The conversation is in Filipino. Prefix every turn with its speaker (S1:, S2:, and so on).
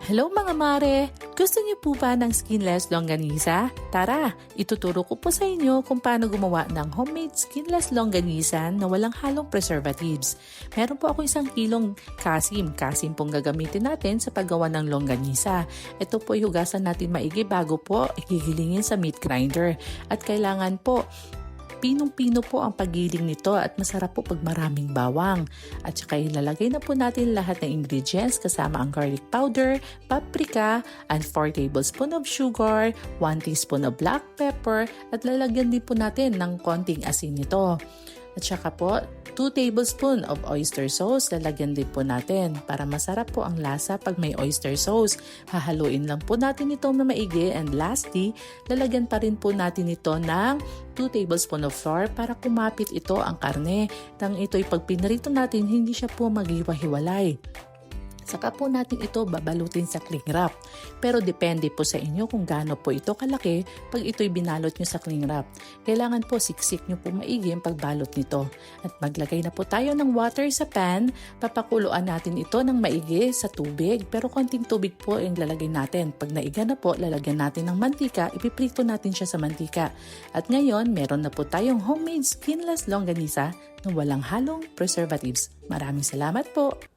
S1: Hello mga mare! Gusto niyo po ba ng skinless longganisa? Tara, ituturo ko po sa inyo kung paano gumawa ng homemade skinless longganisa na walang halong preservatives. Meron po ako 1 kilong kasim. Kasim pong gagamitin natin sa paggawa ng longganisa. Ito po hugasan natin maigi bago po igigilingin sa meat grinder. At kailangan po pinong-pino po ang paggiling nito at masarap po pag maraming bawang. At saka ilalagay na po natin lahat ng ingredients kasama ang garlic powder, paprika, and 4 tablespoon of sugar, 1 teaspoon of black pepper, at lalagyan din po natin ng konting asin nito. At saka po, 2 tablespoon of oyster sauce, lalagyan din po natin para masarap po ang lasa pag may oyster sauce. Hahaluin lang po natin ito na maigi, and lastly, lalagyan pa rin po natin ito ng 2 tablespoon of flour para kumapit ito ang karne. Nang ito'y pag pinarito natin, hindi siya po maghiwa-hiwalay. Saka po natin ito babalutin sa cling wrap. Pero depende po sa inyo kung gaano po ito kalaki pag ito'y binalot nyo sa cling wrap. Kailangan po siksik nyo po maigi ang pagbalot nito. At maglagay na po tayo ng water sa pan. Papakuluan natin ito ng maigi sa tubig. Pero konting tubig po yung lalagay natin. Pag naiga na po, lalagyan natin ng mantika. Ipiprito natin siya sa mantika. At ngayon, meron na po tayong homemade skinless longganisa na walang halong preservatives. Maraming salamat po!